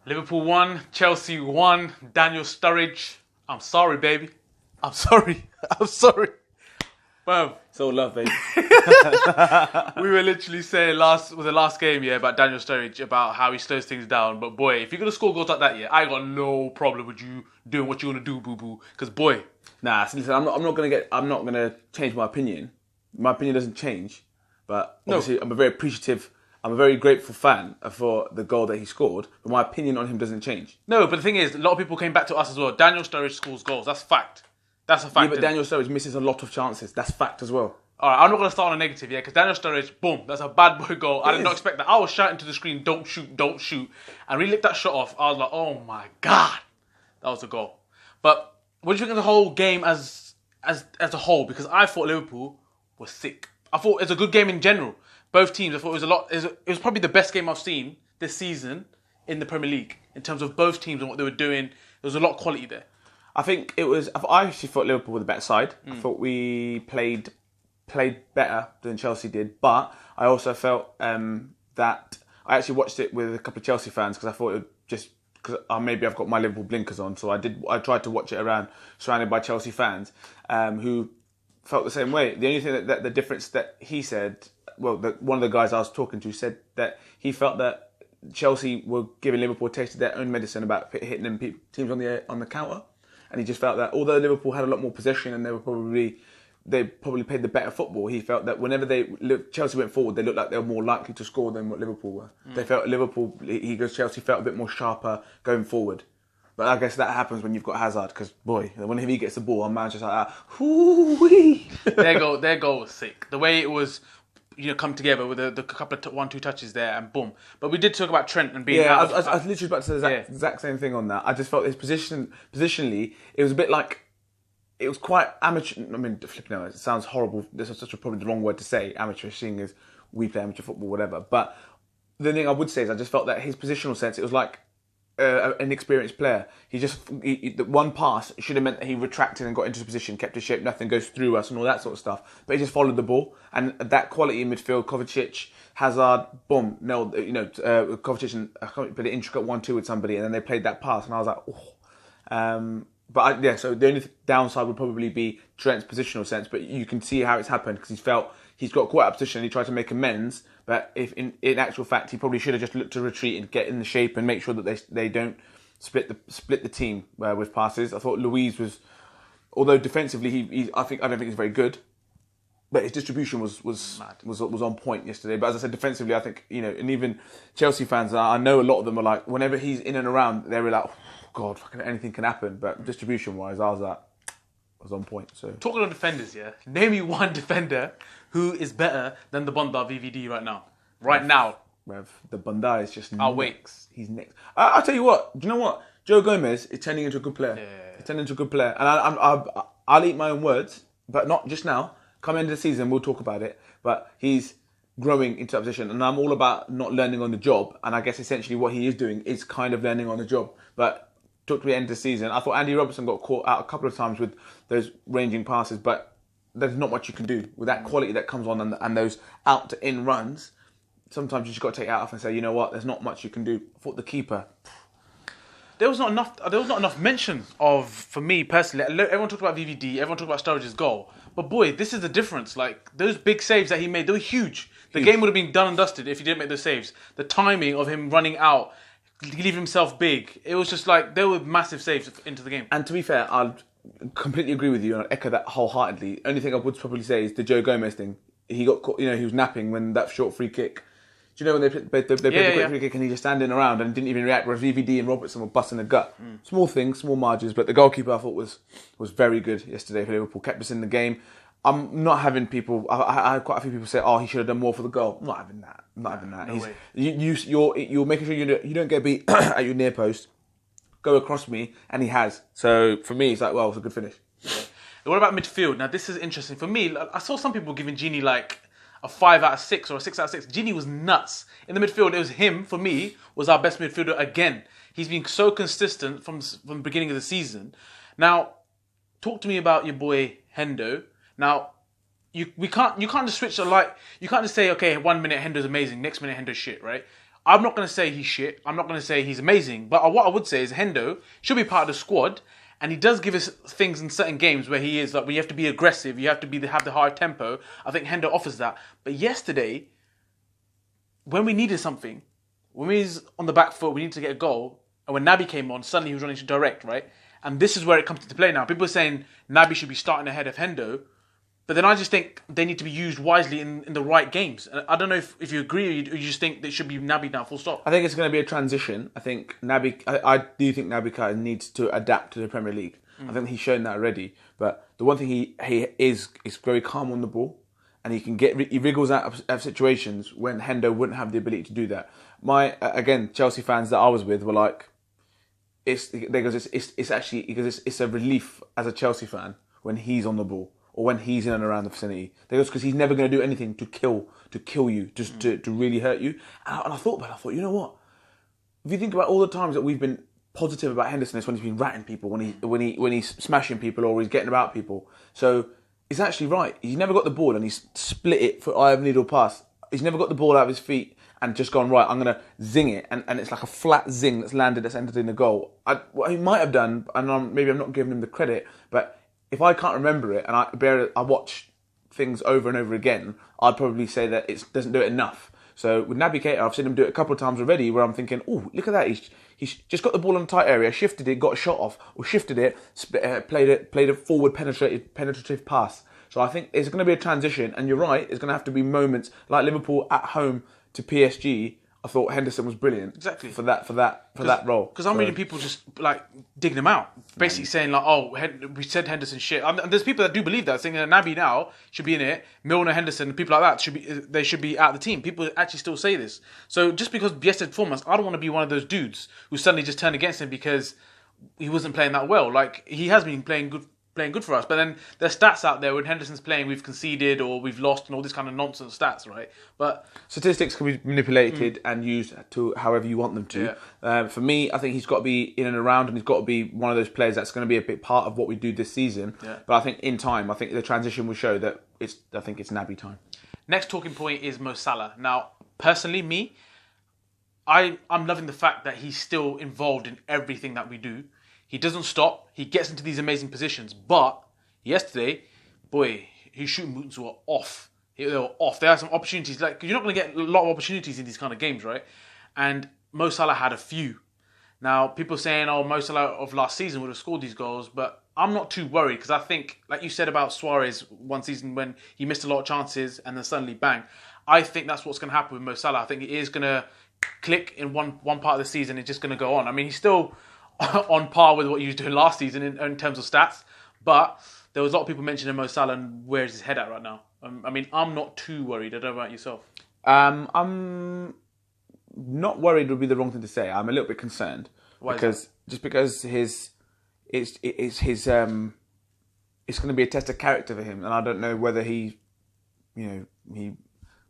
Liverpool won, Chelsea won, Daniel Sturridge. I'm sorry, baby. I'm sorry. I'm sorry. Bro, It's all love, baby. we were literally saying the last game, about Daniel Sturridge, about how he slows things down. But boy, if you're going to score goals like that, I got no problem with you doing what you want to do, boo-boo. Because boy. Nah, listen, I'm not gonna change my opinion. My opinion doesn't change. But obviously, I'm a very grateful fan for the goal that he scored. But my opinion on him doesn't change. No, but the thing is, a lot of people came back to us as well. Daniel Sturridge scores goals. That's fact. That's a fact. Yeah, but Daniel Sturridge misses a lot of chances. That's fact as well. All right, I'm not going to start on a negative, because Daniel Sturridge, boom, that's a bad boy goal. I did not expect that. I was shouting to the screen, don't shoot, don't shoot. And we licked that shot off. I was like, oh my God. That was a goal. But what do you think of the whole game as a whole? Because I thought Liverpool was sick. I thought it was a good game in general. Both teams, I thought it was probably the best game I've seen this season in the Premier League in terms of both teams and what they were doing. There was a lot of quality there. I actually thought Liverpool were the better side. I thought we played better than Chelsea did, but I also felt that I actually watched it with a couple of Chelsea fans because I thought it would just because maybe I've got my Liverpool blinkers on, so I tried to watch it surrounded by Chelsea fans who felt the same way. The only thing that the difference that he said, one of the guys I was talking to said that he felt that Chelsea were giving Liverpool a taste of their own medicine about hitting them teams on the counter, and he just felt that although Liverpool had a lot more possession and they probably played the better football, he felt that whenever Chelsea went forward, they looked like they were more likely to score than what Liverpool were. They felt Chelsea felt a bit more sharper going forward. But I guess that happens when you've got Hazard, because boy, whenever he gets the ball, I'm just like that. Hoo-wee. Their goal was sick. The way it was, come together with the couple of 1-2 touches there and boom. But we did talk about Trent and being out. I was literally about to say the exact same thing on that. I just felt his positionally, it was a bit like, it was quite amateur. I mean, flipping out, it sounds horrible. This is probably the wrong word to say, amateur, seeing as we play amateur football, whatever. But the thing I would say is I just felt that his positional sense, it was like an experienced player. The one pass should have meant that he retracted and got into his position, kept his shape, nothing goes through us and all that sort of stuff. But he just followed the ball. And that quality in midfield, Kovacic, Hazard, boom, nailed, Kovacic and I can't put an intricate 1-2 with somebody, and then they played that pass, and I was like, oh. So the only downside would probably be Trent's positional sense, but you can see how it's happened because he's got quite a position and he tried to make amends, but if in actual fact he probably should have just looked to retreat and get in the shape and make sure that they don't split the team with passes. I thought Luiz was, although defensively I don't think he's very good, but his distribution was on point yesterday. But as I said, defensively I think and even Chelsea fans, I know a lot of them are like, whenever he's in and around, they were like, oh, God, fucking anything can happen. But distribution-wise, I was on point. So talking of defenders, name me one defender who is better than the Bunda VVD right now. The Bunda is just next. He's next. I'll tell you what. Do you know what? Joe Gomez is turning into a good player. Yeah. He's turning into a good player, and I'll eat my own words, but not just now. Come end of the season, we'll talk about it. But he's growing into that position, and I'm all about not learning on the job. And I guess essentially what he is doing is kind of learning on the job, but. Took to the end of the season. I thought Andy Robertson got caught out a couple of times with those ranging passes, but there's not much you can do with that quality that comes on and those out to in runs. Sometimes you just got to take it out off and say, you know what, there's not much you can do. I thought the keeper. There was not enough mention of, for me personally. Everyone talked about VVD. Everyone talked about Sturridge's goal. But boy, this is the difference. Like those big saves that he made, they were huge. The game would have been done and dusted if he didn't make those saves. The timing of him running out. Leave himself big. It was just like there were massive saves into the game. And to be fair, I'll completely agree with you and I echo that wholeheartedly. Only thing I would probably say is the Joe Gomez thing. He got caught, he was napping when that short free kick. Do you know when they played the quick free kick and he just standing around and didn't even react, whereas VVD and Robertson were busting the gut. Small things, small margins, but the goalkeeper I thought was very good yesterday for Liverpool. Kept us in the game. I'm not having people. I had quite a few people say, "Oh, he should have done more for the goal." I'm not having that. No way. You're making sure you don't get beat at your near post. Go across me, and he has. So for me, it's like, well, it's a good finish. Yeah. What about midfield? Now this is interesting for me. I saw some people giving Gini like a 5 out of 6 or a 6 out of 6. Gini was nuts in the midfield. It was him for me was our best midfielder again. He's been so consistent from the beginning of the season. Now, talk to me about your boy Hendo. Now, you can't just switch the light. You can't just say, okay, 1 minute Hendo's amazing, next minute Hendo's shit, right? I'm not going to say he's shit. I'm not going to say he's amazing. But what I would say is Hendo should be part of the squad. And he does give us things in certain games where he is like, where you have to be aggressive, you have to have the high tempo. I think Hendo offers that. But yesterday, when we needed something, when we was on the back foot, we needed to get a goal. And when Naby came on, suddenly he was running to direct, right? And this is where it comes into play now. People are saying Naby should be starting ahead of Hendo. But then I just think they need to be used wisely in the right games. And I don't know if you agree or you just think they should be Naby now, full stop. I think it's going to be a transition. I think I do think Naby Keita needs to adapt to the Premier League. I think he's shown that already. But the one thing he is very calm on the ball, and he wriggles out of situations when Hendo wouldn't have the ability to do that. Again, Chelsea fans that I was with were like, it's a relief as a Chelsea fan when he's on the ball. Or when he's in and around the vicinity. Because he's never going to do anything to kill you, just to really hurt you. And I thought about it. I thought, you know what? If you think about all the times that we've been positive about Henderson, it's when he's been ratting people, when he's smashing people or he's getting about people. So it's actually right. He's never got the ball and he's split it for eye of needle pass. He's never got the ball out of his feet and just gone, right, I'm going to zing it. And it's like a flat zing that's entered in the goal. What he might have done, and maybe I'm not giving him the credit, but if I can't remember it and I watch things over and over again, I'd probably say that it doesn't do it enough. So with Naby Keita, I've seen him do it a couple of times already where I'm thinking, oh, look at that. He's just got the ball in a tight area, shifted it, got a shot off, or shifted it, played a forward penetrative pass. So I think it's going to be a transition. And you're right, it's going to have to be moments like Liverpool at home to PSG. I thought Henderson was brilliant. Exactly. For that role. Because I'm reading people just like digging him out. Basically saying like, oh, we said Henderson shit. And there's people that do believe that, saying that Naby now should be in it. Milner, Henderson, people like that should be out of the team. People actually still say this. So just because yesterday's performance, I don't want to be one of those dudes who suddenly just turned against him because he wasn't playing that well. Like, he has been playing good for us. But then there's stats out there when Henderson's playing, we've conceded or we've lost and all this kind of nonsense stats, right? But statistics can be manipulated and used to however you want them to. Yeah. For me, I think he's got to be in and around, and he's got to be one of those players that's going to be a big part of what we do this season. Yeah. But I think in time, I think the transition will show that it's Naby time. Next talking point is Mo Salah. Now, personally, I'm loving the fact that he's still involved in everything that we do. He doesn't stop. He gets into these amazing positions. But yesterday, boy, his shooting boots were off. They were off. There are some opportunities. Like, you're not going to get a lot of opportunities in these kind of games, right? And Mo Salah had a few. Now, people are saying, oh, Mo Salah of last season would have scored these goals. But I'm not too worried because I think, like you said about Suarez one season when he missed a lot of chances and then suddenly bang. I think that's what's going to happen with Mo Salah. I think it is going to click in one part of the season. It's just going to go on. I mean, he's still on par with what he was doing last season in terms of stats. But there was a lot of people mentioning Mo Salah and where's his head at right now. I mean, I'm not too worried. I don't know about yourself. I'm not worried would be the wrong thing to say. I'm a little bit concerned. Why because it's going to be a test of character for him, and I don't know whether he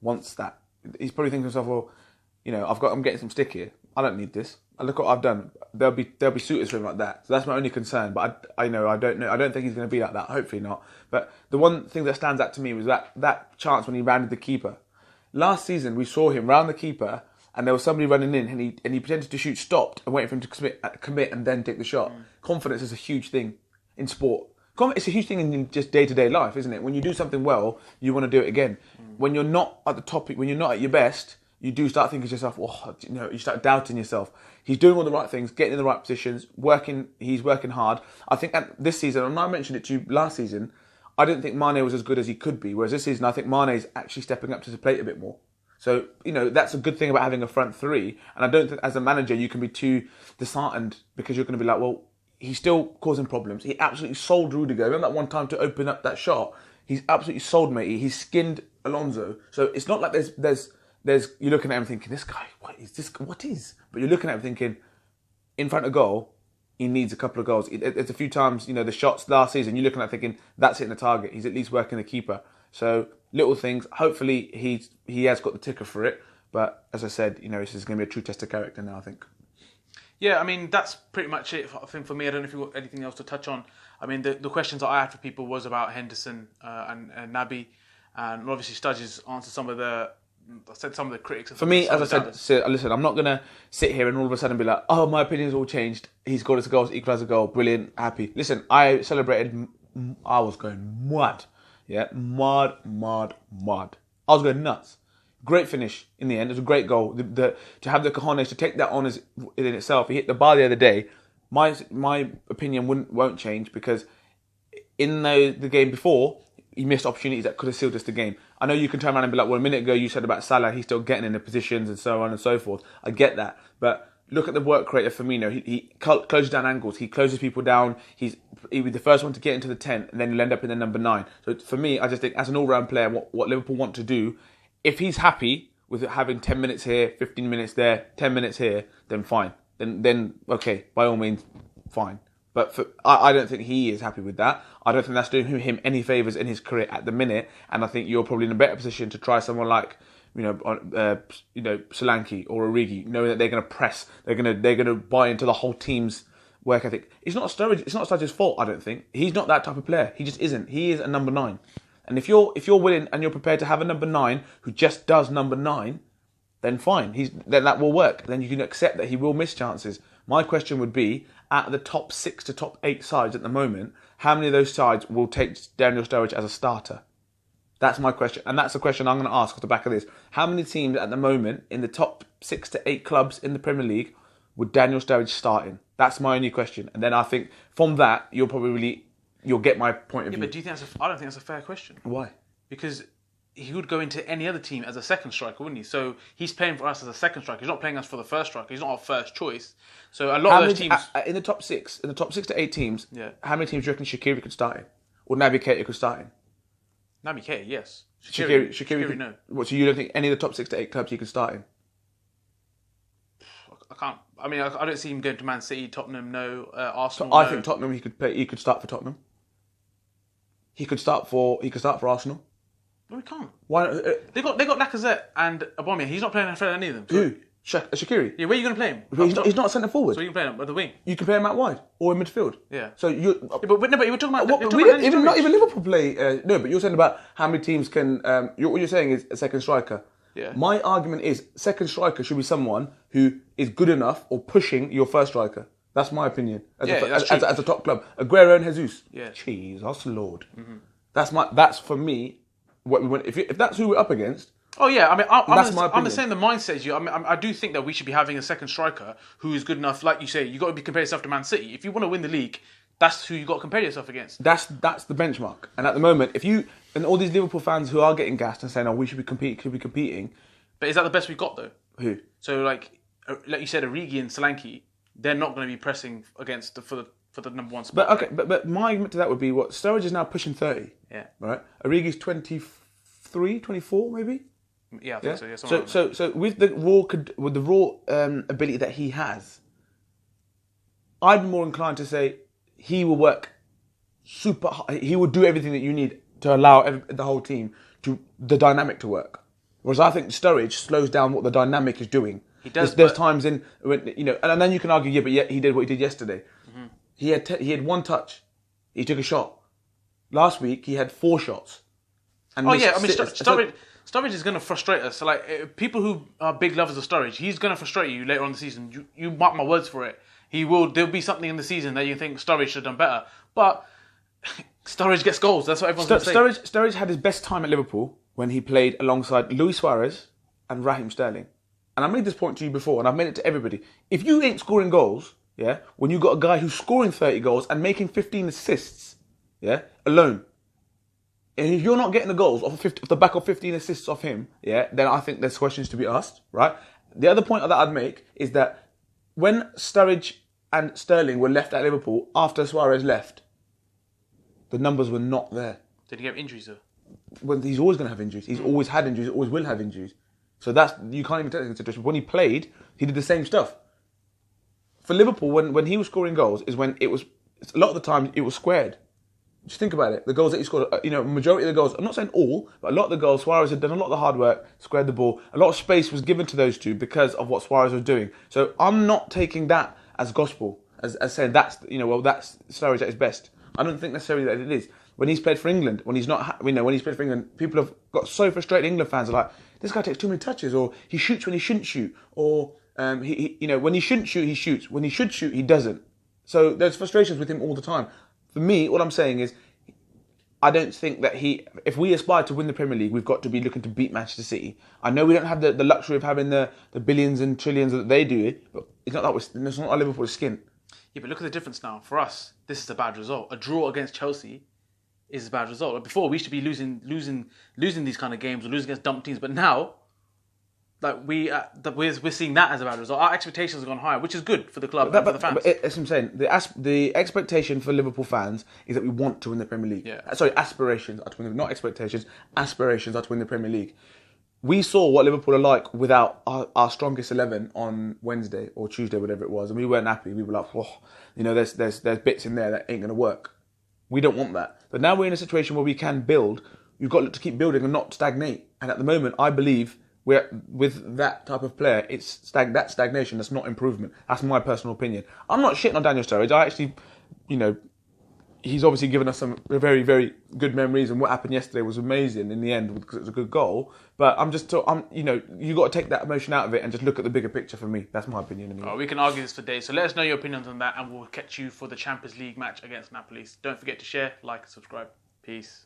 wants that. He's probably thinking to himself, well, I'm getting some stick here. I don't need this. Look what I've done. There'll be suitors for him like that. So that's my only concern. But I don't know. I don't think he's going to be like that. Hopefully not. But the one thing that stands out to me was that chance when he rounded the keeper. Last season we saw him round the keeper, and there was somebody running in, and he pretended to shoot, stopped, and waited for him to commit and then take the shot. Confidence is a huge thing in sport. It's a huge thing in just day-to-day life, isn't it? When you do something well, you want to do it again. When you're not at the top, when you're not at your best, you do start thinking to yourself, you start doubting yourself. He's doing all the right things, getting in the right positions, he's working hard. I think this season, and I mentioned it to you last season, I didn't think Mane was as good as he could be, whereas this season I think Mane's actually stepping up to the plate a bit more. So, that's a good thing about having a front three, and I don't think as a manager you can be too disheartened because you're going to be like, well, he's still causing problems. He absolutely sold Rudiger. Remember that one time to open up that shot? He's absolutely sold matey. He's skinned Alonso. So it's not like there's you're looking at him thinking, this guy, what is? But you're looking at him thinking, in front of goal, he needs a couple of goals. It's a few times, the shots last season, you're looking at thinking, that's hitting the target. He's at least working the keeper. So little things. Hopefully he has got the ticker for it. But as I said, this is going to be a true test of character now, I think. Yeah, I mean, that's pretty much it. I think for me, I don't know if you've got anything else to touch on. I mean, the questions that I had for people was about Henderson and Naby. And obviously Sturridge answered some of the I said some of the critics. For me, as I said, listen, I'm not going to sit here and all of a sudden be like, oh, my opinion's all changed. He scored us a goal, equalised a goal, brilliant, happy. Listen, I celebrated, I was going mad. Yeah, mad. I was going nuts. Great finish in the end. It was a great goal. To have the cojones to take that on in itself. He hit the bar the other day. My opinion won't change because in the game before, he missed opportunities that could have sealed us the game. I know you can turn around and be like, well, a minute ago you said about Salah, he's still getting in the positions and so on and so forth. I get that. But look at the work rate of Firmino. He closes down angles. He closes people down. He'll be the first one to get into the 10 and then he'll end up in the number 9. So for me, I just think as an all-round player, what Liverpool want to do, if he's happy with having 10 minutes here, 15 minutes there, 10 minutes here, then fine. Then okay, by all means, fine. But I don't think he is happy with that. I don't think that's doing him any favours in his career at the minute. And I think you're probably in a better position to try someone like, Solanke or Origi, knowing that they're going to press, they're going to buy into the whole team's work ethic. It's not Sturridge's fault. I don't think he's not that type of player. He just isn't. He is a number 9. And if you're willing and you're prepared to have a number 9 who just does number 9, then fine. Then that will work. Then you can accept that he will miss chances. My question would be, at the top 6 to top 8 sides at the moment, how many of those sides will take Daniel Sturridge as a starter? That's my question. And that's the question I'm going to ask off the back of this. How many teams at the moment in the top 6 to 8 clubs in the Premier League would Daniel Sturridge start in? That's my only question. And then I think from that, you'll get my point of view. But do you think I don't think that's a fair question. Why? Because he would go into any other team as a second striker, wouldn't he? So he's playing for us as a second striker. He's not playing us for the first striker. He's not our first choice. So a lot of those teams in the top 6 to 8 teams, how many teams do you reckon Shaqiri could start in, or Naby Keita could start in? Naby Keita, yes. Shaqiri, no. What? So you don't think any of the top 6 to 8 clubs he could start in? I can't. I mean, I don't see him going to Man City, Tottenham, no. Arsenal. I think Tottenham. He could start for Tottenham. He could start for Arsenal. No, we can't. Why? They got Lacazette and Aubameyang. He's not playing in front of any of them. Who? Shaqiri? Yeah, where are you going to play him? He's not centre forward. So you can play him at the wing. You can play him out wide or in midfield. Yeah. So you. Yeah, but you were talking about. Not even Liverpool play. No, but you're saying about how many teams can. What you're saying is a second striker. Yeah. My argument is second striker should be someone who is good enough or pushing your first striker. That's my opinion. As a top club, Aguero and Jesus. Yeah. Jesus Lord. Mm-hmm. That's for me. What we want. If that's who we're up against. Oh yeah, I mean, I'm the same. The mindset is you. I do think that we should be having a second striker who is good enough. Like you say, you got to be comparing yourself to Man City. If you want to win the league, that's who you got to compare yourself against. That's the benchmark. And at the moment, and all these Liverpool fans who are getting gassed and saying, "Oh, we should be competing." But is that the best we've got though? Who? So like you said, Origi and Solanke, they're not going to be pressing against for the number 1 spot. But my argument to that would be what Sturridge is now pushing 30. Yeah. Right. Origi's 23, 24 maybe. Yeah, I think so. Yeah. So with the raw ability that he has, I'd be more inclined to say he will work super hard. He will do everything that you need to allow the whole team the dynamic to work. Whereas I think Sturridge slows down what the dynamic is doing. He does. There's times in when and then you can argue, but yet he did what he did yesterday. Mm-hmm. He had 1 touch. He took a shot. Last week he had 4 shots. And Sturridge is going to frustrate us. So like people who are big lovers of Sturridge, he's going to frustrate you later on in the season. You mark my words for it. He will. There'll be something in the season that you think Sturridge should have done better. But Sturridge gets goals. That's what everyone's going to say. Sturridge had his best time at Liverpool when he played alongside Luis Suarez and Raheem Sterling. And I made this point to you before, and I've made it to everybody. If you ain't scoring goals, yeah, when you got a guy who's scoring 30 goals and making 15 assists, yeah, alone. And if you're not getting the goals off the back of 15 assists off him, yeah, then I think there's questions to be asked, right? The other point that I'd make is that when Sturridge and Sterling were left at Liverpool after Suarez left, the numbers were not there. Did he have injuries though? Well, he's always going to have injuries. He's always had injuries. Always will have injuries. So you can't even take that into consideration. When he played, he did the same stuff. For Liverpool, when he was scoring goals, is when a lot of the time it was squared. Just think about it. The goals that he scored, majority of the goals, I'm not saying all, but a lot of the goals, Suarez had done a lot of the hard work, squared the ball. A lot of space was given to those two because of what Suarez was doing. So I'm not taking that as gospel, as saying that's Sturridge at his best. I don't think necessarily that it is. When he's played for England, when he's played for England, people have got so frustrated. England fans are like, this guy takes too many touches, or he shoots when he shouldn't shoot, or when he shouldn't shoot, he shoots. When he should shoot, he doesn't. So there's frustrations with him all the time. For me, what I'm saying is, I don't think that if we aspire to win the Premier League, we've got to be looking to beat Manchester City. I know we don't have the luxury of having the billions and trillions that they do, but it's not like Liverpool's skin. Yeah, but look at the difference now. For us, this is a bad result. A draw against Chelsea is a bad result. Like before, we should be losing these kind of games or losing against dump teams, but now, like we're seeing that as a bad result. Our expectations have gone higher, which is good for the club and for the fans. But that's what I'm saying. The expectation for Liverpool fans is that we want to win the Premier League. Yeah. Sorry, aspirations are to win, not expectations. Aspirations are to win the Premier League. We saw what Liverpool are like without our strongest 11 on Wednesday or Tuesday, whatever it was, and we weren't happy. We were like, there's bits in there that ain't going to work. We don't want that. But now we're in a situation where we can build. We've got to keep building and not stagnate. And at the moment, I believe with that type of player, it's that stagnation. That's not improvement. That's my personal opinion. I'm not shitting on Daniel Sturridge. I actually, he's obviously given us some very, very good memories, and what happened yesterday was amazing in the end because it was a good goal. But you got to take that emotion out of it and just look at the bigger picture. For me, that's my opinion. Anyway. Oh, we can argue this for days. So let us know your opinions on that, and we'll catch you for the Champions League match against Napoli. Don't forget to share, like, and subscribe. Peace.